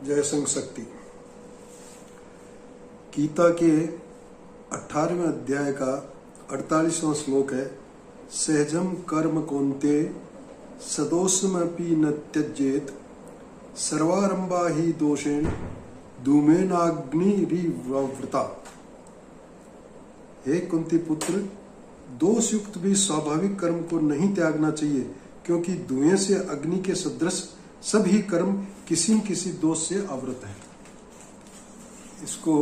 जयसंग शक्ति। गीता के 18वें अध्याय का 48वां श्लोक है, सहजम कर्म कौन्ते सदोषमपि न त्यजेत सर्वारंभा ही दोषेण धूमेनाग्निरिवृता। हे कुंती पुत्र, दोष युक्त भी स्वाभाविक कर्म को नहीं त्यागना चाहिए, क्योंकि धुएं से अग्नि के सदृश सभी कर्म किसी न किसी दोष से आवृत है। इसको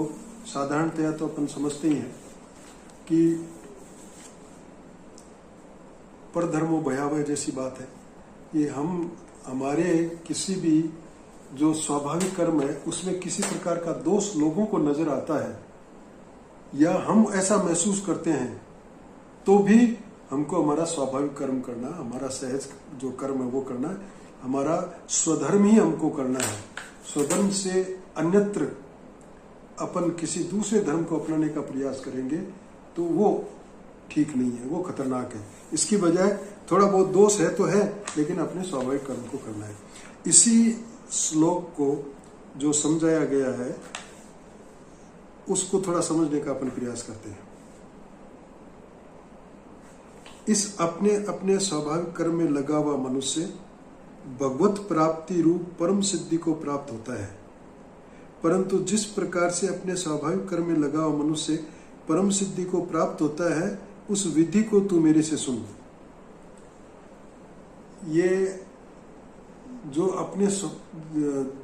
साधारणतया तो अपन समझते ही हैं कि परधर्मो भयावह जैसी बात है। ये हमारे किसी भी जो स्वाभाविक कर्म है उसमें किसी प्रकार का दोष लोगों को नजर आता है या हम ऐसा महसूस करते हैं, तो भी हमको हमारा स्वाभाविक कर्म करना, हमारा सहज जो कर्म है वो करना, हमारा स्वधर्म ही हमको करना है। स्वधर्म से अन्यत्र अपन किसी दूसरे धर्म को अपनाने का प्रयास करेंगे तो वो ठीक नहीं है, वो खतरनाक है। इसकी बजाय थोड़ा बहुत दोष है तो है, लेकिन अपने स्वाभाविक कर्म को करना है। इसी श्लोक को जो समझाया गया है उसको थोड़ा समझने का अपन प्रयास करते हैं। इस अपने अपने स्वाभाविक कर्म में लगा हुआ मनुष्य भगवत प्राप्ति रूप परम सिद्धि को प्राप्त होता है, परंतु जिस प्रकार से अपने स्वाभाविक कर्म में लगा हुआ मनुष्य परम सिद्धि को प्राप्त होता है, उस विधि को तू मेरे से सुन। ये जो अपने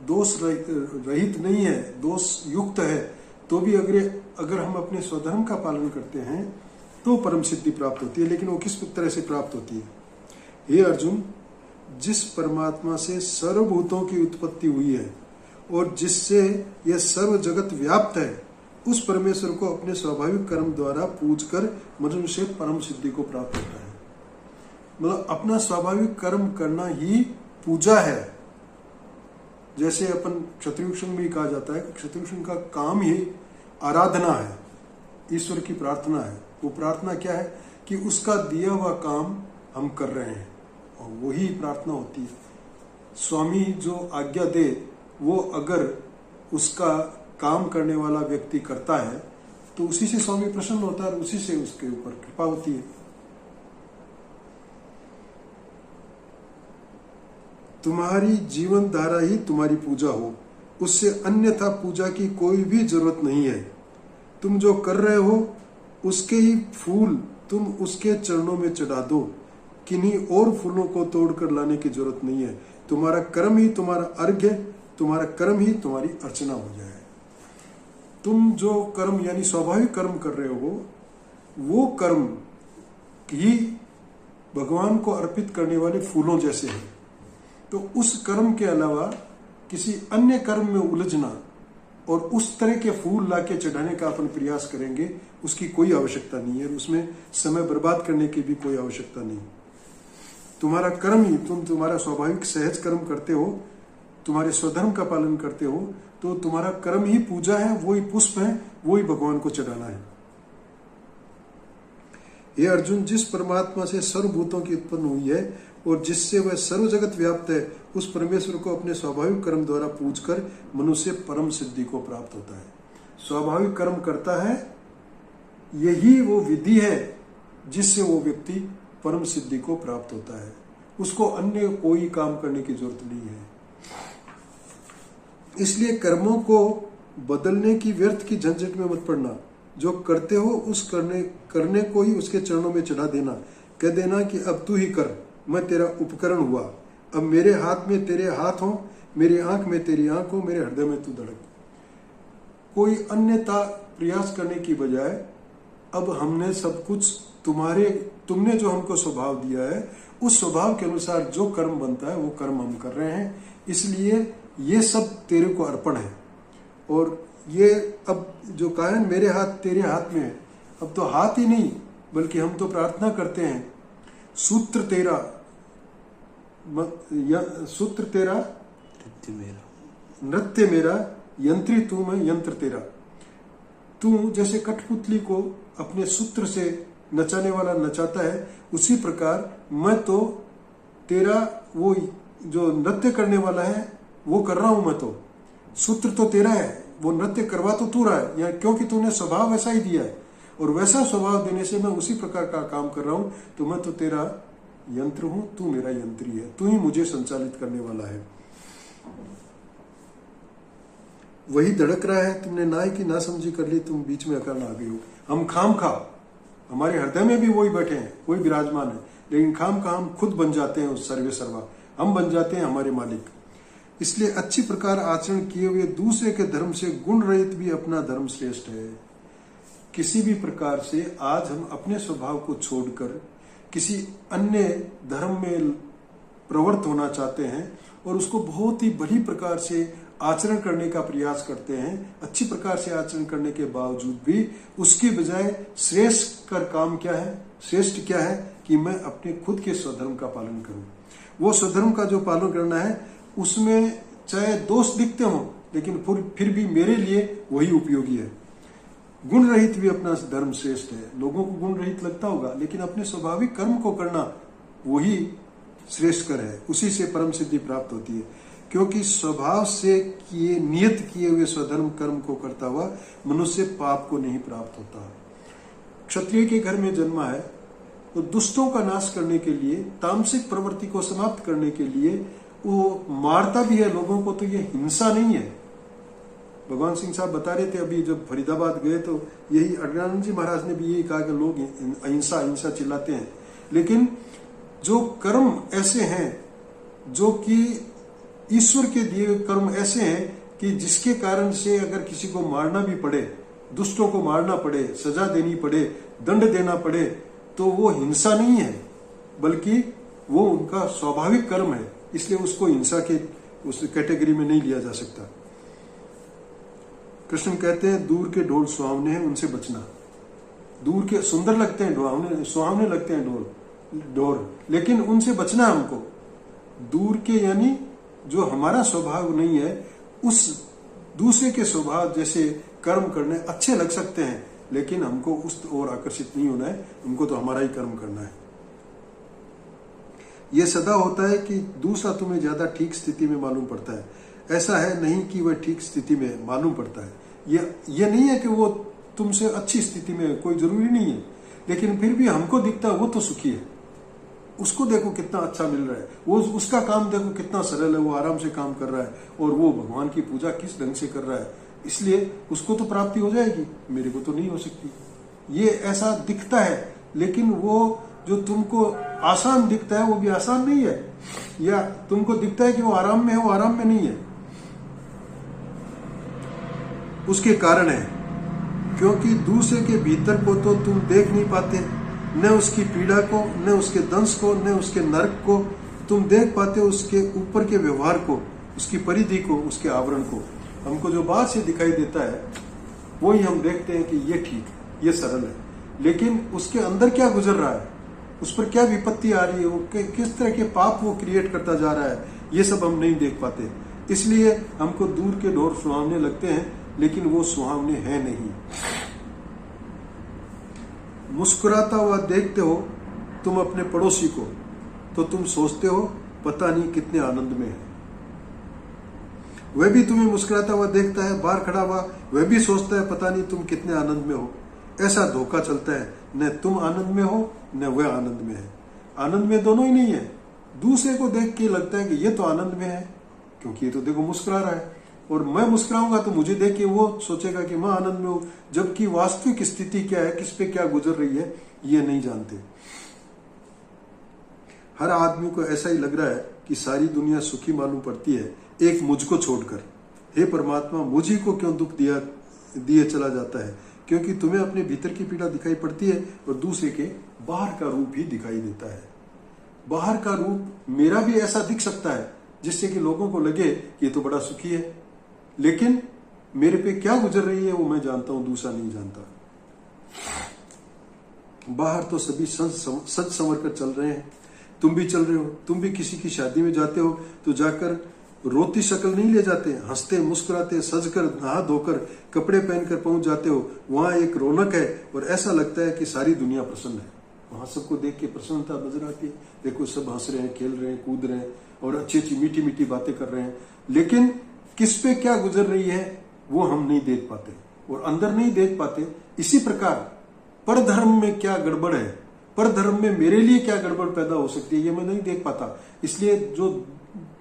दोष रहित नहीं है, दोष युक्त है, तो भी अगर हम अपने स्वधर्म का पालन करते हैं तो परम सिद्धि प्राप्त होती है। लेकिन वो किस तरह से प्राप्त होती है? हे अर्जुन, जिस परमात्मा से सर्वभूतों की उत्पत्ति हुई है और जिससे यह सर्व जगत व्याप्त है, उस परमेश्वर को अपने स्वाभाविक कर्म द्वारा पूजकर मनुष्य परम सिद्धि को प्राप्त होता है। मतलब अपना स्वाभाविक कर्म करना ही पूजा है। जैसे अपन क्षत्रियुषण में कहा जाता है, क्षत्रियुषण का काम ही आराधना है, ईश्वर की प्रार्थना है। वो प्रार्थना क्या है कि उसका दिया हुआ काम हम कर रहे हैं, और वही प्रार्थना होती है। स्वामी जो आज्ञा दे वो अगर उसका काम करने वाला व्यक्ति करता है तो उसी से स्वामी प्रसन्न होता है और उसी से उसके ऊपर कृपा होती है। तुम्हारी जीवन धारा ही तुम्हारी पूजा हो, उससे अन्यथा पूजा की कोई भी जरूरत नहीं है। तुम जो कर रहे हो उसके ही फूल तुम उसके चरणों में चढ़ा दो, किन्हीं और फूलों को तोड़कर लाने की जरूरत नहीं है। तुम्हारा कर्म ही तुम्हारा अर्घ्य, तुम्हारा कर्म ही तुम्हारी अर्चना हो जाए। तुम जो कर्म यानी स्वाभाविक कर्म कर रहे हो, वो कर्म ही भगवान को अर्पित करने वाले फूलों जैसे है। तो उस कर्म के अलावा किसी अन्य कर्म में उलझना और उस तरह के फूल लाके चढ़ाने का अपन प्रयास करेंगे, उसकी कोई आवश्यकता नहीं है। उसमें समय बर्बाद करने की भी कोई आवश्यकता नहीं। तुम्हारा कर्म ही, तुम तुम्हारा स्वाभाविक सहज कर्म करते हो, तुम्हारे स्वधर्म का पालन करते हो, तो तुम्हारा कर्म ही पूजा है, वही पुष्प है, वही भगवान को चढ़ाना है। ये अर्जुन, जिस परमात्मा से सर्वभूतों की उत्पन्न हुई है और जिससे वह सर्व जगत व्याप्त है, उस परमेश्वर को अपने स्वाभाविक कर्म द्वारा पूजकर मनुष्य परम सिद्धि को प्राप्त होता है। स्वाभाविक कर्म करता है, यही वो विधि है जिससे वो व्यक्ति परम सिद्धि को प्राप्त होता है। उसको अन्य कोई काम करने की जरूरत नहीं है। इसलिए कर्मों को बदलने की व्यर्थ की झंझट में मत पड़ना। जो करते हो उस करने को ही उसके चरणों में चढ़ा देना। कह देना कि अब तू ही कर, मैं तेरा उपकरण हुआ। अब मेरे हाथ में तेरे हाथ हो, मेरी आंख में तेरी आंख हो, मेरे हृदय में तू धड़क। कोई अन्यथा प्रयास करने की बजाय अब हमने सब कुछ तुमने जो हमको स्वभाव दिया है, उस स्वभाव के अनुसार जो कर्म बनता है वो कर्म हम कर रहे हैं। इसलिए ये सब तेरे को अर्पण है। और ये अब जो कहा है मेरे हाथ तेरे हाथ में है, अब तो हाथ ही नहीं बल्कि हम तो प्रार्थना करते हैं, सूत्र तेरा नृत्य मेरा, यंत्री तू मैं यंत्र तेरा। तू जैसे कठपुतली को अपने सूत्र से नचाने वाला नचाता है, उसी प्रकार मैं तो तेरा वो जो नृत्य करने वाला है वो कर रहा हूं मैं तो। सूत्र तो तेरा है, वो नृत्य करवा तो तू रहा है, या क्योंकि तूने स्वभाव वैसा ही दिया है और वैसा स्वभाव देने से मैं उसी प्रकार का काम कर रहा हूं, तो मैं तो तेरा यंत्र हूं, तू मेरा यंत्री है, तू ही मुझे संचालित करने वाला है। वही धड़क रहा है, तुमने नाई की नासमझी कर ली, तुम बीच में अकड़ आ गई हो। हम खाम खा, हमारे हृदय में भी वही बैठे हैं, कोई विराजमान है, लेकिन खाम खा हम खुद बन जाते हैं उस सर्वे सर्वा, हम बन जाते हैं हमारे मालिक। इसलिए अच्छी प्रकार आचरण किए हुए दूसरे के धर्म से गुण रहित भी अपना धर्म श्रेष्ठ है। किसी भी प्रकार से आज हम अपने स्वभाव को छोड़कर किसी अन्य धर्म में प्रवृत्त होना चाहते हैं और उसको बहुत ही बड़ी प्रकार से आचरण करने का प्रयास करते हैं, अच्छी प्रकार से आचरण करने के बावजूद भी उसके बजाय श्रेष्ठ कर काम क्या है, श्रेष्ठ क्या है कि मैं अपने खुद के स्वधर्म का पालन करूं। वो स्वधर्म का जो पालन करना है उसमें चाहे दोष दिखते हो, लेकिन फिर भी मेरे लिए वही उपयोगी है। गुण रहित भी अपना धर्म श्रेष्ठ है। लोगों को गुण रहित लगता होगा, लेकिन अपने स्वाभाविक कर्म को करना वही श्रेष्ठ कर है, उसी से परम सिद्धि प्राप्त होती है। क्योंकि स्वभाव से किए नियत किए हुए स्वधर्म कर्म को करता हुआ मनुष्य पाप को नहीं प्राप्त होता। क्षत्रिय के घर में जन्मा है तो दुष्टों का नाश करने के लिए, तामसिक प्रवृत्ति को समाप्त करने के लिए वो मारता भी है लोगों को, तो ये हिंसा नहीं है। भगवान सिंह साहब बता रहे थे अभी जब फरीदाबाद गए तो यही अज्ञानंद जी महाराज ने भी यही कहा कि लोग अहिंसा अहिंसा चिल्लाते हैं, लेकिन जो कर्म ऐसे हैं जो कि ईश्वर के दिए हुए कर्म ऐसे हैं कि जिसके कारण से अगर किसी को मारना भी पड़े, दुष्टों को मारना पड़े, सजा देनी पड़े, दंड देना पड़े, तो वो हिंसा नहीं है, बल्कि वो उनका स्वाभाविक कर्म है। इसलिए उसको हिंसा के उस कैटेगरी में नहीं लिया जा सकता। कृष्ण कहते हैं दूर के ढोल सुहावने हैं, उनसे बचना। दूर के सुंदर लगते हैं, सुहावने लगते हैं ढोल, लेकिन उनसे बचना हमको। दूर के यानी जो हमारा स्वभाव नहीं है, उस दूसरे के स्वभाव जैसे कर्म करने अच्छे लग सकते हैं, लेकिन हमको उस ओर आकर्षित नहीं होना है, हमको तो हमारा ही कर्म करना है। यह सदा होता है कि दूसरा तुम्हें ज्यादा ठीक स्थिति में मालूम पड़ता है, ऐसा है नहीं कि वह ठीक स्थिति में मालूम पड़ता है। यह नहीं है कि वो तुमसे अच्छी स्थिति में, कोई जरूरी नहीं है, लेकिन फिर भी हमको दिखता है वो तो सुखी है, उसको देखो कितना अच्छा मिल रहा है, वो उसका काम देखो कितना सरल है, वो आराम से काम कर रहा है और वो भगवान की पूजा किस ढंग से कर रहा है, इसलिए उसको तो प्राप्ति हो जाएगी, मेरे को तो नहीं हो सकती। ये ऐसा दिखता है, लेकिन वो जो तुमको आसान दिखता है वो भी आसान नहीं है, या तुमको दिखता है कि वो आराम में है, वो आराम में नहीं है। उसके कारण है क्योंकि दूसरे के भीतर को तो तुम देख नहीं पाते, न उसकी पीड़ा को, न उसके दंश को, न उसके नरक को तुम देख पाते, उसके ऊपर के व्यवहार को, उसकी परिधि को, उसके आवरण को। हमको जो बाहर से दिखाई देता है वो ही हम देखते हैं कि ये ठीक, ये सरल है, लेकिन उसके अंदर क्या गुजर रहा है, उस पर क्या विपत्ति आ रही है, वो किस तरह के पाप वो क्रिएट करता जा रहा है, ये सब हम नहीं देख पाते। इसलिए हमको दूर के ढोल सुहावने लगते हैं, लेकिन वो सुहावने हैं नहीं। मुस्कुराता हुआ देखते हो तुम अपने पड़ोसी को, तो तुम सोचते हो पता नहीं कितने आनंद में है। वह भी तुम्हें मुस्कुराता हुआ देखता है, बाहर खड़ा हुआ, वह भी सोचता है पता नहीं तुम कितने आनंद में हो। ऐसा धोखा चलता है, न तुम आनंद में हो न वह आनंद में है। आनंद में दोनों ही नहीं है। दूसरे को देख के लगता है कि ये तो आनंद में है, क्योंकि ये तो देखो मुस्कुरा रहा है, और मैं मुस्कुराऊंगा तो मुझे देख के वो सोचेगा कि मैं आनंद में हूं, जबकि वास्तविक स्थिति क्या है, किस पे क्या गुजर रही है, ये नहीं जानते। हर आदमी को ऐसा ही लग रहा है कि सारी दुनिया सुखी मालूम पड़ती है, एक मुझको छोड़कर। हे परमात्मा, मुझी को क्यों दुख दिए चला जाता है? क्योंकि तुम्हें अपने भीतर की पीड़ा दिखाई पड़ती है और दूसरे के बाहर का रूप ही दिखाई देता है। बाहर का रूप मेरा भी ऐसा दिख सकता है जिससे कि लोगों को लगे कि ये तो बड़ा सुखी है, लेकिन मेरे पे क्या गुजर रही है वो मैं जानता हूं, दूसरा नहीं जानता। बाहर तो सभी सच संवर कर चल रहे हैं, तुम भी चल रहे हो। तुम भी किसी की शादी में जाते हो तो जाकर रोती शक्ल नहीं ले जाते, हंसते मुस्कुराते सजकर नहा धोकर कपड़े पहनकर पहुंच जाते हो। वहां एक रौनक है और ऐसा लगता है कि सारी दुनिया प्रसन्न है। वहां सबको देख के प्रसन्नता नजर आती है, देखो सब हंस रहे हैं, खेल रहे हैं, कूद रहे हैं और अच्छी अच्छी मीठी मीठी बातें कर रहे हैं। लेकिन किस पे क्या गुजर रही है वो हम नहीं देख पाते और अंदर नहीं देख पाते। इसी प्रकार परधर्म में क्या गड़बड़ है, परधर्म में मेरे लिए क्या गड़बड़ पैदा हो सकती है, ये मैं नहीं देख पाता। इसलिए जो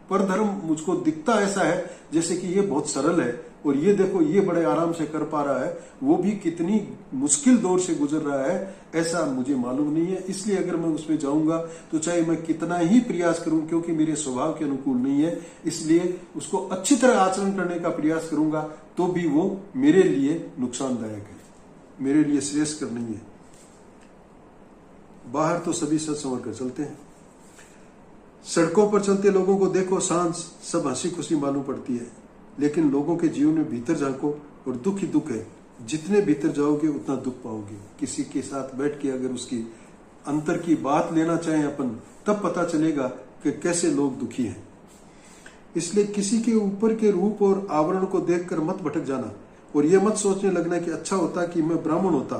परधर्म मुझको दिखता ऐसा है जैसे कि ये बहुत सरल है और ये देखो ये बड़े आराम से कर पा रहा है, वो भी कितनी मुश्किल दौर से गुजर रहा है ऐसा मुझे मालूम नहीं है। इसलिए अगर मैं उसमें जाऊंगा तो चाहे मैं कितना ही प्रयास करूं, क्योंकि मेरे स्वभाव के अनुकूल नहीं है, इसलिए उसको अच्छी तरह आचरण करने का प्रयास करूंगा तो भी वो मेरे लिए नुकसानदायक है, मेरे लिए श्रेयस्कर नहीं है। बाहर तो सभी सच संवर कर चलते हैं, सड़कों पर चलते लोगों को देखो, सांस सब हंसी खुशी मालूम पड़ती है, लेकिन लोगों के जीवन में भीतर झांको और दुख ही दुख है। जितने भीतर जाओगे उतना दुख पाओगे। किसी के साथ बैठ के अगर उसकी अंतर की बात लेना चाहें अपन, तब पता चलेगा कि कैसे लोग दुखी हैं। इसलिए किसी के ऊपर के रूप और आवरण को देखकर मत भटक जाना और यह मत सोचने लगना कि अच्छा होता कि मैं ब्राह्मण होता,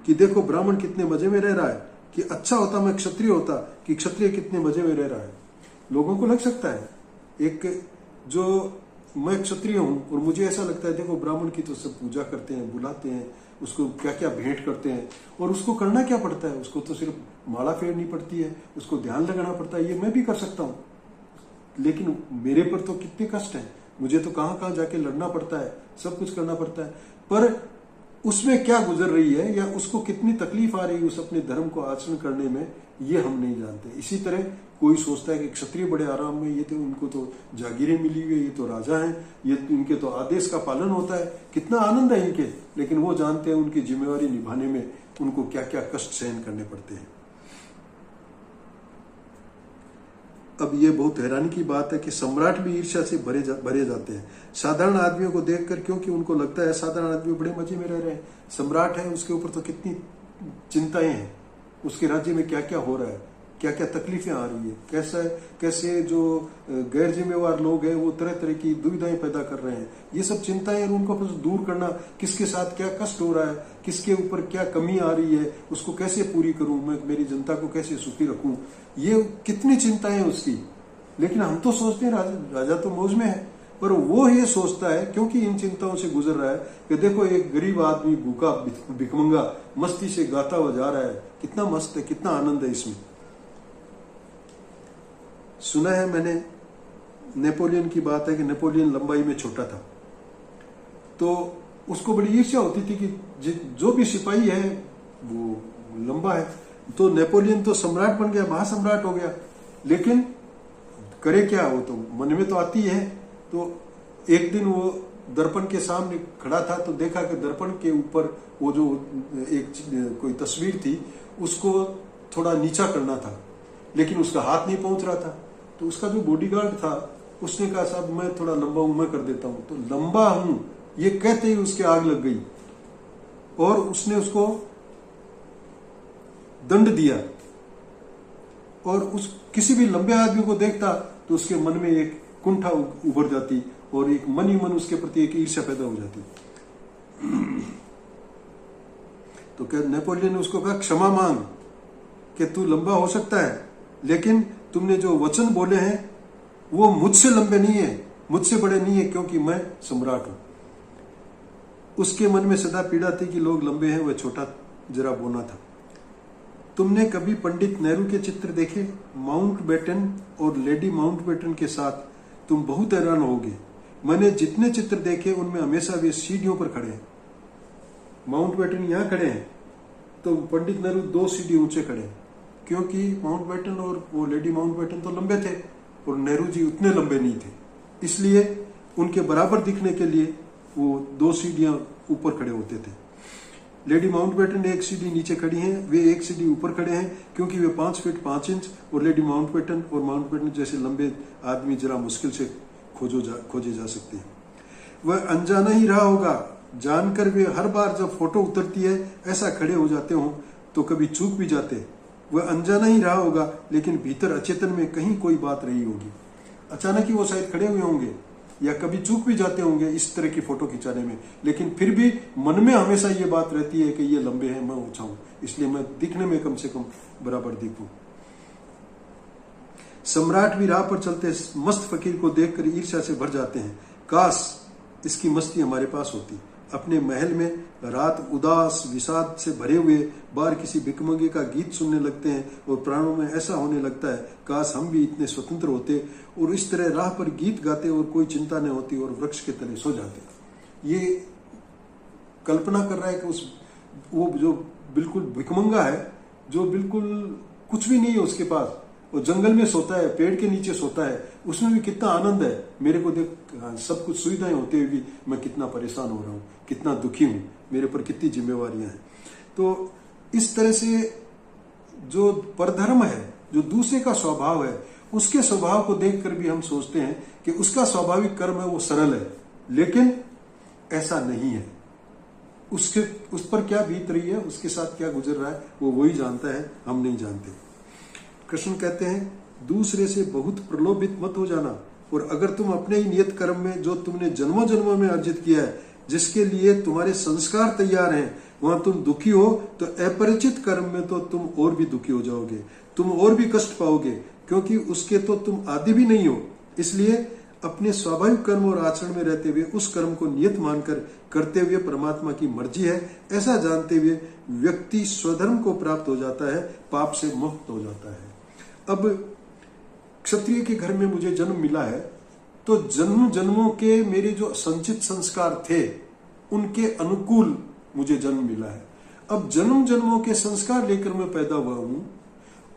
कि देखो ब्राह्मण कितने मजे में रह रहा है, कि अच्छा होता मैं क्षत्रिय होता, कि क्षत्रिय कितने मजे में रह रहा है। लोगों को लग सकता है एक जो मैं क्षत्रिय हूं और मुझे ऐसा लगता है देखो ब्राह्मण की तो सब पूजा करते हैं, बुलाते हैं, उसको क्या क्या भेंट करते हैं, और उसको करना क्या पड़ता है, उसको तो सिर्फ माला फेरनी पड़ती है, उसको ध्यान लगाना पड़ता है, ये मैं भी कर सकता हूं। लेकिन मेरे पर तो कितने कष्ट हैं, मुझे तो कहां कहां जाके लड़ना पड़ता है, सब कुछ करना पड़ता है। पर उसमें क्या गुजर रही है या उसको कितनी तकलीफ आ रही है उस अपने धर्म को आचरण करने में, ये हम नहीं जानते। इसी तरह कोई सोचता है कि क्षत्रिय बड़े आराम में, ये तो उनको तो जागीरें मिली हुई है, ये तो राजा हैं, ये इनके तो आदेश का पालन होता है, कितना आनंद है इनके, लेकिन वो जानते हैं उनकी जिम्मेवारी निभाने में उनको क्या क्या कष्ट सहन करने पड़ते हैं। अब ये बहुत हैरानी की बात है कि सम्राट भी ईर्ष्या से भरे जाते हैं साधारण आदमियों को देखकर, क्योंकि उनको लगता है साधारण आदमी बड़े मजे में रह रहे हैं, सम्राट है उसके ऊपर तो कितनी चिंताएं हैं, उसके राज्य में क्या क्या हो रहा है, क्या क्या तकलीफें आ रही है, कैसे जो गैर जिम्मेवार लोग हैं वो तरह तरह की दुविधाएं पैदा कर रहे हैं। ये सब चिंताएं और उनको दूर करना, किसके साथ क्या कष्ट हो रहा है, किसके ऊपर क्या कमी आ रही है, उसको कैसे पूरी करूं मैं, मेरी जनता को कैसे सुखी रखूं, ये कितनी चिंताएं हैं उसकी। लेकिन हम तो सोचते हैं राजा तो मौज में है, पर वो ये सोचता है क्योंकि इन चिंताओं से गुजर रहा है कि देखो एक गरीब आदमी भूखा भिखमंगा मस्ती से गाता हुआ जा रहा है, कितना मस्त है, कितना आनंद है इसमें। सुना है मैंने नेपोलियन की बात है कि नेपोलियन लंबाई में छोटा था, तो उसको बड़ी ईर्ष्या होती थी कि जो भी सिपाही है वो लंबा है, तो नेपोलियन तो सम्राट बन गया, महासम्राट हो गया। लेकिन करे क्या, वो तो मन में तो आती है। तो एक दिन वो दर्पण के सामने खड़ा था तो देखा कि दर्पण के ऊपर वो जो एक कोई तस्वीर थी उसको थोड़ा नीचा करना था, लेकिन उसका हाथ नहीं पहुंच रहा था। तो उसका जो बॉडीगार्ड था उसने कहा साहब मैं थोड़ा लंबा हूं, मैं कर देता हूं। तो लंबा हूं ये कहते ही उसके आग लग गई और उसने उसको दंड दिया। और उस किसी भी लंबे आदमी को देखता तो उसके मन में एक कुंठा उभर जाती और एक मन ही मन उसके प्रति एक ईर्ष्या पैदा हो जाती। तो क्या नेपोलियन ने उसको कहा क्षमा मांग कि तू लंबा हो सकता है, लेकिन तुमने जो वचन बोले हैं वो मुझसे लंबे नहीं है, मुझसे बड़े नहीं है, क्योंकि मैं सम्राट हूं। उसके मन में सदा पीड़ा थी कि लोग लंबे हैं, वह छोटा जरा बोना था। तुमने कभी पंडित नेहरू के चित्र देखे? माउंटबेटन और लेडी माउंटबेटन के साथ तुम बहुत हैरान होगे। मैंने जितने चित्र देखे उनमें हमेशा वे सीढ़ियों पर खड़े हैं। माउंटबेटन यहां खड़े हैं तो पंडित नेहरू 2 सीढ़ी ऊंचे खड़े हैं, क्योंकि माउंटबेटन और वो लेडी माउंटबेटन तो लंबे थे और नेहरू जी उतने लंबे नहीं थे, इसलिए उनके बराबर दिखने के लिए वो 2 सीढ़ियां ऊपर खड़े होते थे। लेडी माउंटबेटन 1 सीढ़ी नीचे खड़ी हैं, वे 1 सीढ़ी ऊपर खड़े हैं, क्योंकि वे 5 फीट 5 इंच और लेडी माउंटबेटन जैसे लंबे आदमी जरा मुश्किल से खोजे जा सकते हैं। वह अनजाना ही रहा होगा, जानकर वे हर बार जब फोटो उतरती है ऐसा खड़े हो जाते हो तो कभी चूक भी जाते। वह अनजाना ही रहा होगा, लेकिन भीतर अचेतन में कहीं कोई बात रही होगी। अचानक ही वो शायद खड़े हुए होंगे या कभी चूक भी जाते होंगे इस तरह की फोटो खिंचाने में, लेकिन फिर भी मन में हमेशा ये बात रहती है कि ये लंबे हैं, मैं ऊंचा हूं, इसलिए मैं दिखने में कम से कम बराबर दिखूं। सम्राट भी राह पर चलते मस्त फकीर को देखकर ईर्ष्या से भर जाते हैं। काश इसकी मस्ती हमारे पास होती। अपने महल में रात उदास विषाद से भरे हुए बाहर किसी भिखमंगे का गीत सुनने लगते हैं और प्राणों में ऐसा होने लगता है, काश हम भी इतने स्वतंत्र होते और इस तरह राह पर गीत गाते और कोई चिंता नहीं होती और वृक्ष के तले सो जाते। ये कल्पना कर रहा है कि वो जो बिल्कुल भिखमंगा है, जो बिल्कुल कुछ भी नहीं है उसके पास, वो जंगल में सोता है, पेड़ के नीचे सोता है, उसमें भी कितना आनंद है। मेरे को देख सब कुछ सुविधाएं होते हुए भी मैं कितना परेशान हो रहा हूँ, कितना दुखी हूँ, मेरे पर कितनी जिम्मेवारियां हैं। तो इस तरह से जो परधर्म है, जो दूसरे का स्वभाव है, उसके स्वभाव को देखकर भी हम सोचते हैं कि उसका स्वाभाविक कर्म है वो सरल है, लेकिन ऐसा नहीं है। उस पर क्या बीत रही है, उसके साथ क्या गुजर रहा है, वो वही जानता है, हम नहीं जानते। कृष्ण कहते हैं दूसरे से बहुत प्रलोभित मत हो जाना, और अगर तुम अपने ही नियत कर्म में जो तुमने जन्मों जन्मों में अर्जित किया है, जिसके लिए तुम्हारे संस्कार तैयार हैं, वहां तुम दुखी हो तो अपरिचित कर्म में तो तुम और भी दुखी हो जाओगे, तुम और भी कष्ट पाओगे, क्योंकि उसके तो तुम आदि भी नहीं हो। इसलिए अपने स्वाभाविक कर्म और आचरण में रहते हुए उस कर्म को नियत मानकर करते हुए परमात्मा की मर्जी है ऐसा जानते हुए व्यक्ति स्वधर्म को प्राप्त हो जाता है, पाप से मुक्त हो जाता है। अब क्षत्रिय के घर में मुझे जन्म मिला है, तो जन्म जन्मों के मेरे जो संचित संस्कार थे उनके अनुकूल मुझे जन्म मिला है। अब जन्म जन्मों के संस्कार लेकर मैं पैदा हुआ हूं,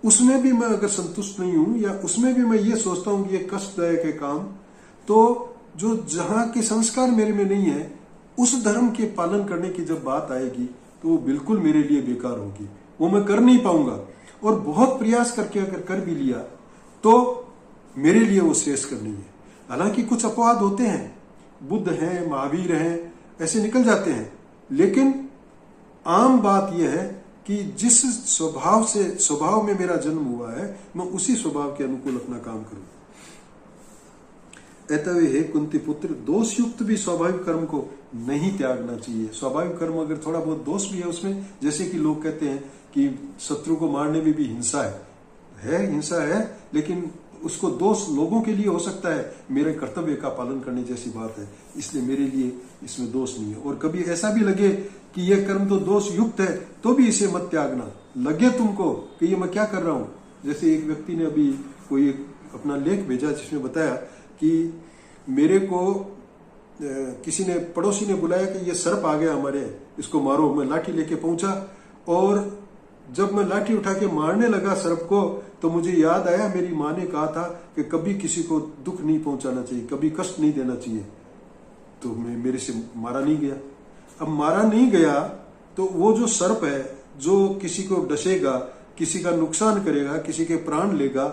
उसमें भी मैं अगर संतुष्ट नहीं हूं या उसमें भी मैं ये सोचता हूं कि ये कष्टदायक है काम, तो जो जहां के संस्कार मेरे में नहीं है उस धर्म के पालन करने की जब बात आएगी तो वो बिल्कुल मेरे लिए बेकार होगी, वो मैं कर नहीं पाऊंगा। और बहुत प्रयास करके अगर कर भी लिया तो मेरे लिए वो श्रेष्ठ नहीं है। हालांकि कुछ अपवाद होते हैं, बुद्ध हैं, महावीर हैं, ऐसे निकल जाते हैं, लेकिन आम बात यह है कि जिस स्वभाव में मेरा जन्म हुआ है मैं उसी स्वभाव के अनुकूल अपना काम करूं। एतवे हे कुंती पुत्र, दोष युक्त भी स्वाभाविक कर्म को नहीं त्यागना चाहिए। स्वाभाविक कर्म अगर थोड़ा बहुत दोष भी है उसमें, जैसे कि लोग कहते हैं कि शत्रु को मारने में भी हिंसा है, हिंसा है, लेकिन उसको दोष लोगों के लिए हो सकता है, मेरे कर्तव्य का पालन करने जैसी बात है, इसलिए मेरे लिए इसमें दोष नहीं है। और कभी ऐसा भी लगे कि यह कर्म तो दोष युक्त है तो भी इसे मत त्यागना। लगे तुमको कि ये मैं क्या कर रहा हूं, जैसे एक व्यक्ति ने अभी कोई अपना लेख भेजा जिसमें बताया कि मेरे को किसी ने, पड़ोसी ने बुलाया कि ये सर्प आ गया हमारे, इसको मारो। मैं लाठी लेके पहुंचा और जब मैं लाठी उठा के मारने लगा सर्प को तो मुझे याद आया मेरी माँ ने कहा था कि कभी किसी को दुख नहीं पहुंचाना चाहिए, कभी कष्ट नहीं देना चाहिए। तो मेरे से मारा नहीं गया। अब मारा नहीं गया तो वो जो सर्प है जो किसी को डसेगा, किसी का नुकसान करेगा, किसी के प्राण लेगा,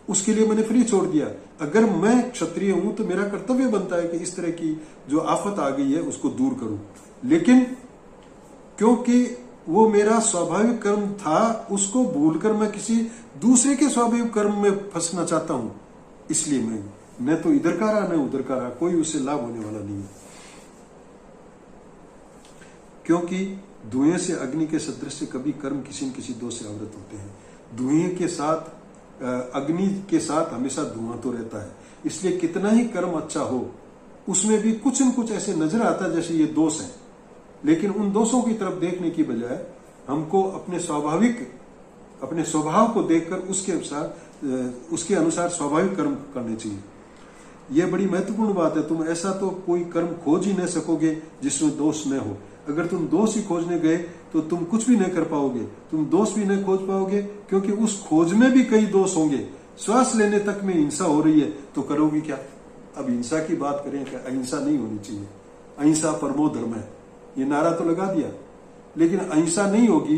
उसके लिए मैंने फ्री छोड़ दिया। अगर मैं क्षत्रिय हूं तो मेरा कर्तव्य बनता है कि इस तरह की जो आफत आ गई है उसको दूर करूं, लेकिन क्योंकि वो मेरा स्वाभाविक कर्म था उसको भूलकर मैं किसी दूसरे के स्वाभाविक कर्म में फंसना चाहता हूं, इसलिए मैं न तो इधर का रहा न उधर का रहा, कोई उससे लाभ होने वाला नहीं है। क्योंकि धुएं से अग्नि के सदृश से कभी कर्म किसी न किसी दोष से आवृत होते हैं। धुएं के साथ, अग्नि के साथ हमेशा धुआं तो रहता है, इसलिए कितना ही कर्म अच्छा हो उसमें भी कुछ न कुछ ऐसे नजर आता है जैसे ये दोष है, लेकिन उन दोषों की तरफ देखने की बजाय हमको अपने स्वभाव को देखकर उसके अनुसार स्वाभाविक कर्म करने चाहिए। यह बड़ी महत्वपूर्ण बात है। तुम ऐसा तो कोई कर्म खोज ही न सकोगे जिसमें दोष न हो। अगर तुम दोष ही खोजने गए तो तुम कुछ भी नहीं कर पाओगे, तुम दोष भी नहीं खोज पाओगे, क्योंकि उस खोज में भी कई दोष होंगे। श्वास लेने तक में हिंसा हो रही है तो करोगी क्या? अब हिंसा की बात करें कि अहिंसा नहीं होनी चाहिए, अहिंसा परमो धर्म है, ये नारा तो लगा दिया, लेकिन अहिंसा नहीं होगी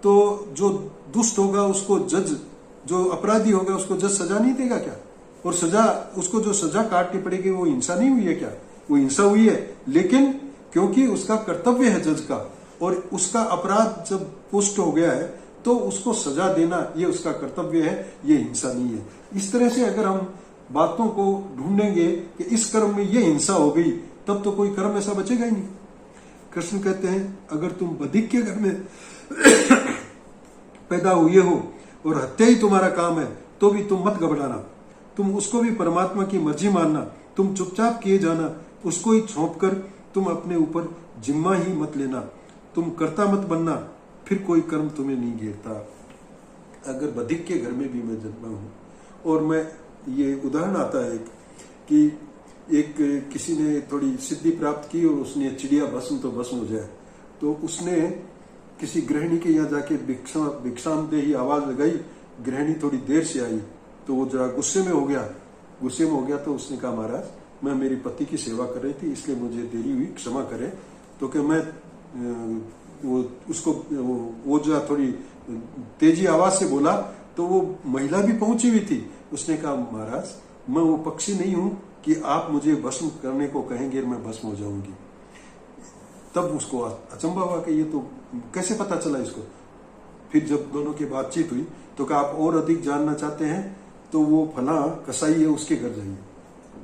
तो जो दुष्ट होगा उसको जज, जो अपराधी होगा उसको जज सजा नहीं देगा क्या? और सजा, उसको जो सजा काटनी पड़ेगी वो हिंसा नहीं हुई है क्या? वो हिंसा हुई है, लेकिन क्योंकि उसका कर्तव्य है जज का, और उसका अपराध जब पुष्ट हो गया है तो उसको सजा देना ये उसका कर्तव्य है, ये हिंसा नहीं है। इस तरह से अगर हम बातों को ढूंढेंगे कि इस कर्म में ये हिंसा हो गई, तब तो कोई कर्म ऐसा बचेगा ही नहीं। कृष्ण कहते हैं अगर तुम बधिक के घर में पैदा हुए हो और हत्या ही तुम्हारा काम है तो भी तुम मत घबराना, तुम उसको भी परमात्मा की मर्जी मानना, तुम चुपचाप किए जाना, उसको ही सौंप कर तुम अपने ऊपर जिम्मा ही मत लेना, तुम कर्ता मत बनना, फिर कोई कर्म तुम्हें नहीं घेरता। अगर बधिक के घर में भी मैं जन्मा हूं, और मैं ये उदाहरण आता है कि एक किसी ने थोड़ी सिद्धि प्राप्त की और उसने चिड़िया भस्म तो भस्म हो जाए, तो उसने किसी गृहिणी के यहाँ जाके भिक्षाम दे ही आवाज लगाई। गृहिणी थोड़ी देर से आई तो वो जरा गुस्से में हो गया तो उसने कहा, महाराज मैं मेरी पति की सेवा कर रही थी इसलिए मुझे देरी हुई, क्षमा करें। तो कि मैं वो जो थोड़ी तेजी आवाज से बोला तो वो महिला भी पहुंची हुई थी। उसने कहा, महाराज मैं वो पक्षी नहीं हूं कि आप मुझे भस्म करने को कहेंगे मैं भस्म हो जाऊंगी। तब उसको अचंभा हुआ कि ये तो कैसे पता चला इसको। फिर जब दोनों की बातचीत हुई तो कहा, आप और अधिक जानना चाहते हैं तो वो फला कसाई है उसके घर जाइए।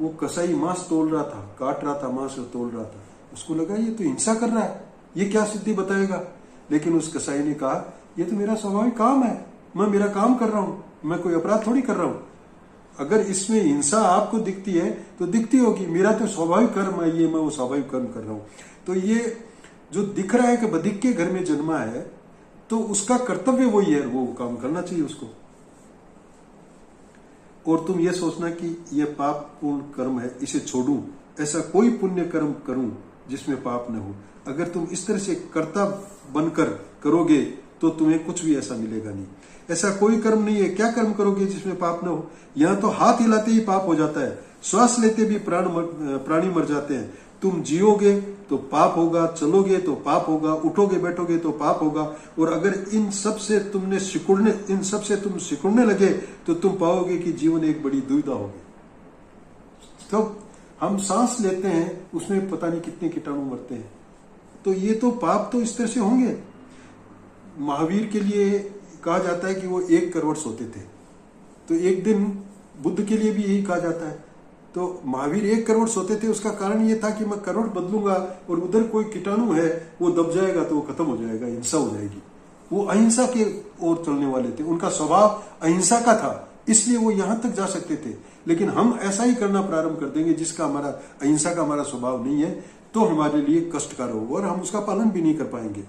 वो कसाई मांस तोल रहा था, काट रहा था मांस और तोल रहा था। उसको लगा ये तो हिंसा कर रहा है, ये क्या सिद्धि बताएगा। लेकिन उस कसाई ने कहा, ये तो मेरा स्वाभाविक काम है, मैं मेरा काम कर रहा हूं, मैं कोई अपराध थोड़ी कर रहा हूं। अगर इसमें हिंसा आपको दिखती है तो दिखती होगी, मेरा तो स्वाभाविक कर्म है, ये मैं वो स्वाभाविक कर्म कर रहा हूं। तो ये जो दिख रहा है कि बधिक के घर में जन्मा है तो उसका कर्तव्य वही है, वो काम करना चाहिए उसको। और तुम ये सोचना कि ये पाप पूर्ण कर्म है, इसे छोड़ूं, ऐसा कोई पुण्य कर्म करूं जिसमें पाप न हो। अगर तुम इस तरह से कर्ता बनकर करोगे तो तुम्हें कुछ भी ऐसा मिलेगा नहीं। ऐसा कोई कर्म नहीं है, क्या कर्म करोगे जिसमें पाप न हो। यहां तो हाथ हिलाते ही पाप हो जाता है, श्वास लेते भी प्राणी मर जाते हैं। तुम जियोगे तो पाप होगा, चलोगे तो पाप होगा, उठोगे बैठोगे तो पाप होगा। और अगर इन सब से तुम सिकुड़ने लगे तो तुम पाओगे कि जीवन एक बड़ी दुविधा होगी। तो हम सांस लेते हैं उसमें पता नहीं कितने कीटाणु मरते हैं। तो ये तो पाप तो इस तरह से होंगे। महावीर के लिए कहा जाता है कि वो 1 करोड़ सोते थे, तो एक दिन बुद्ध के लिए भी यही कहा जाता है। तो महावीर 1 करोड़ सोते थे, उसका कारण ये था कि मैं करोड़ बदलूंगा और उधर कोई कीटाणु है वो दब जाएगा तो वो खत्म हो जाएगा, हिंसा हो जाएगी। वो अहिंसा के ओर चलने वाले थे, उनका स्वभाव अहिंसा का था, इसलिए वो यहां तक जा सकते थे। लेकिन हम ऐसा ही करना प्रारंभ कर देंगे जिसका हमारा अहिंसा का हमारा स्वभाव नहीं है, तो हमारे लिए कष्टकार होगा और हम उसका पालन भी नहीं कर पाएंगे।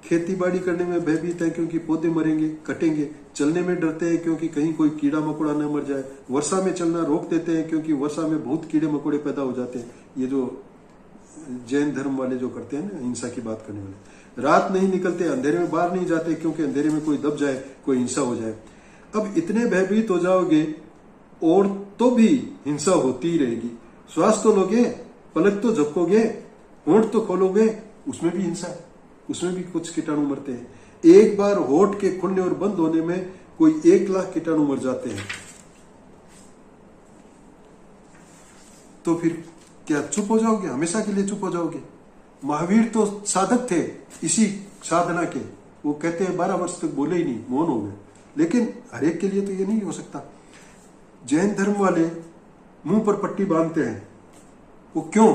खेती बाड़ी करने में भयभीत है क्योंकि पौधे मरेंगे, कटेंगे। चलने में डरते हैं क्योंकि कहीं कोई कीड़ा मकोड़ा न मर जाए। वर्षा में चलना रोक देते हैं क्योंकि वर्षा में बहुत कीड़े मकोड़े पैदा हो जाते हैं। ये जो जैन धर्म वाले जो करते हैं ना, हिंसा की बात करने वाले। रात नहीं निकलते, अंधेरे में बाहर नहीं जाते क्योंकि अंधेरे में कोई दब जाए, कोई हिंसा हो जाए। अब इतने भयभीत हो जाओगे और तो भी हिंसा होती ही रहेगी। श्वास तो लोगे, पलक तो झपकोगे, होंठ तो खोलोगे, उसमें भी हिंसा है, उसमें भी कुछ कीटाणु मरते हैं। एक बार होंठ के खुलने और बंद होने में कोई 1 लाख कीटाणु मर जाते हैं। तो फिर क्या चुप हो जाओगे, हमेशा के लिए चुप हो जाओगे। महावीर तो साधक थे इसी साधना के, वो कहते हैं 12 वर्ष तक बोले ही नहीं, मौन हो गए। लेकिन हर एक के लिए तो ये नहीं हो सकता। जैन धर्म वाले मुंह पर पट्टी बांधते हैं, वो क्यों?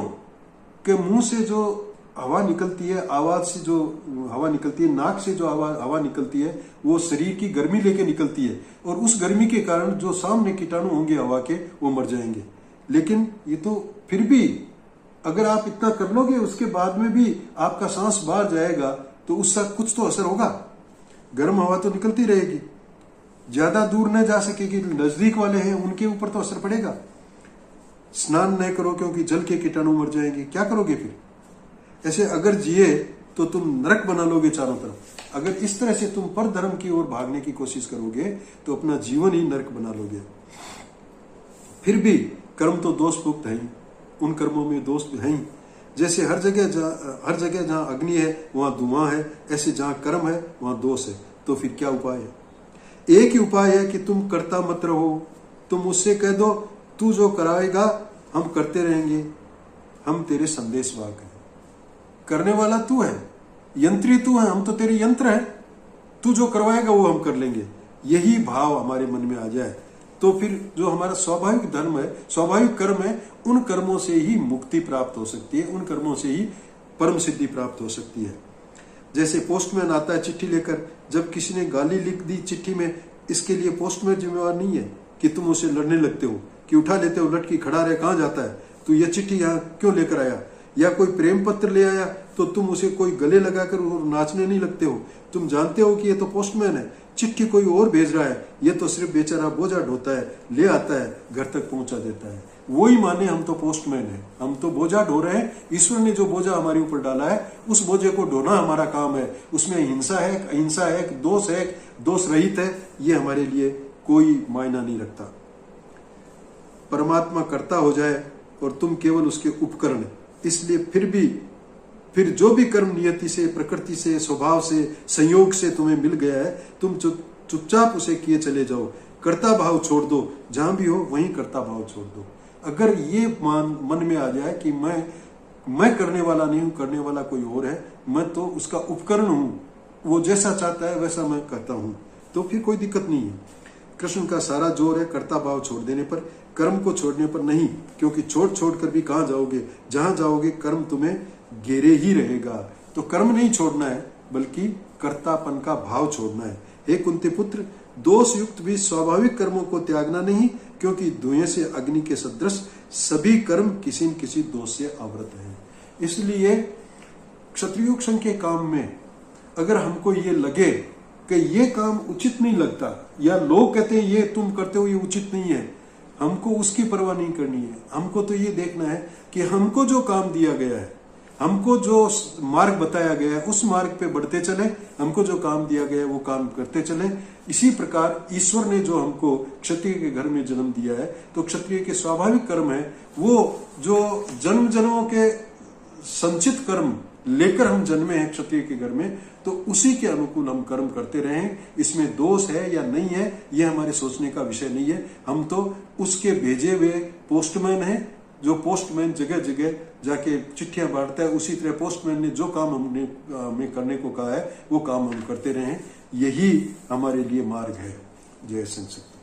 कि मुंह से जो हवा निकलती है, आवाज से जो हवा निकलती है, नाक से जो हवा निकलती है, वो शरीर की गर्मी लेके निकलती है और उस गर्मी के कारण जो सामने कीटाणु होंगे हवा के, वो मर जाएंगे। लेकिन ये तो फिर भी अगर आप इतना कर लोगे उसके बाद में भी आपका सांस बाहर जाएगा तो उसका कुछ तो असर होगा। गर्म हवा तो निकलती रहेगी, ज्यादा दूर न जा सकेगी, नजदीक वाले हैं उनके ऊपर तो असर पड़ेगा। स्नान न करो क्योंकि जल के कीटाणु मर जाएंगे, क्या करोगे फिर? ऐसे अगर जिए तो तुम नरक बना लोगे चारों तरफ। अगर इस तरह से तुम पर धर्म की ओर भागने की कोशिश करोगे तो अपना जीवन ही नरक बना लोगे। फिर भी कर्म तो दोषपूक्त है ही, उन कर्मों में दोष है ही। जैसे हर जगह जहां अग्नि है वहां धुआं है, ऐसे जहां कर्म है वहां दोष है। तो फिर क्या उपाय है? एक ही उपाय है कि तुम करता मत रहो। तुम उससे कह दो, तू जो कराएगा हम करते रहेंगे, हम तेरे संदेशवाहक हैं। करने वाला तू है, यंत्री तू है, हम तो तेरे यंत्र हैं। तू जो करवाएगा वो हम कर लेंगे। यही भाव हमारे मन में आ जाए तो फिर जो हमारा स्वाभाविक धर्म है, स्वाभाविक कर्म है, उन कर्मों से ही मुक्ति प्राप्त हो सकती है, उन कर्मों से ही परम सिद्धि प्राप्त हो सकती है। जैसे पोस्टमैन आता है चिट्ठी लेकर, जब किसी ने गाली लिख दी चिट्ठी में इसके लिए पोस्टमैन जिम्मेवार नहीं है कि तुम उसे लड़ने लगते हो, कि उठा लेते हो, लटकी खड़ा रहे, कहाँ जाता है तू, ये चिट्ठी यहाँ क्यों लेकर आया, या कोई प्रेम पत्र ले आया तो तुम उसे कोई गले लगाकर नाचने नहीं लगते हो। तुम जानते हो कि ये तो पोस्टमैन है, चिट्ठी कोई और भेज रहा है, ये तो सिर्फ बेचारा बोझा ढोता है, ले आता है, घर तक पहुंचा देता है। वही माने हम तो पोस्टमैन है, हम तो बोझा ढो रहे हैं। ईश्वर ने जो बोझा हमारे ऊपर डाला है उस बोझे को ढोना हमारा काम है। उसमें हिंसा है, अहिंसा है, दोष रहित है, ये हमारे लिए कोई मायना नहीं रखता। परमात्मा कर्ता हो जाए और तुम केवल उसके उपकरण। इसलिए फिर जो भी कर्म नियति से, प्रकृति से, स्वभाव से, संयोग से तुम्हें मिल गया है, तुम चुपचाप उसे किए चले जाओ। कर्ता भाव छोड़ दो, जहां भी हो वहीं कर्ता भाव छोड़ दो। अगर ये मन में आ जाए कि मैं करने वाला नहीं हूं, करने वाला कोई और है, मैं तो उसका उपकरण हूं, वो जैसा चाहता है वैसा मैं करता हूं, तो फिर कोई दिक्कत नहीं है। कृष्ण का सारा जोर है कर्ता भाव छोड़ देने पर, कर्म को छोड़ने पर नहीं, क्योंकि छोड़ कर भी कहां जाओगे, जहां जाओगे कर्म तुम्हें घेरे ही रहेगा। तो कर्म नहीं छोड़ना है, बल्कि कर्तापन का भाव छोड़ना है। हे कुंती पुत्र, दोष युक्त भी स्वाभाविक कर्मों को त्यागना नहीं, क्योंकि धुएं से अग्नि के सदृश सभी कर्म किसी न किसी दोष से आवृत हैं। इसलिए क्षत्रियोग संघ के काम में अगर हमको ये लगे कि ये काम उचित नहीं लगता, या लोग कहते हैं ये तुम करते हो ये उचित नहीं है, हमको उसकी परवाह नहीं करनी है। हमको तो ये देखना है कि हमको जो काम दिया गया है, हमको जो मार्ग बताया गया है, उस मार्ग पे बढ़ते चले, हमको जो काम दिया गया है वो काम करते चले। इसी प्रकार ईश्वर ने जो हमको क्षत्रिय के घर में जन्म दिया है, तो क्षत्रिय के स्वाभाविक कर्म है वो जो जन्म जन्मों के संचित कर्म लेकर हम जन्मे हैं क्षत्रिय के घर में, तो उसी के अनुकूल हम कर्म करते रहें। इसमें दोष है या नहीं है ये हमारे सोचने का विषय नहीं है। हम तो उसके भेजे हुए पोस्टमैन हैं, जो पोस्टमैन जगह जगह जाके चिट्ठियां बांटता है, उसी तरह पोस्टमैन ने जो काम हमें करने को कहा है वो काम हम करते रहें। यही हमारे लिए मार्ग है। जय संत।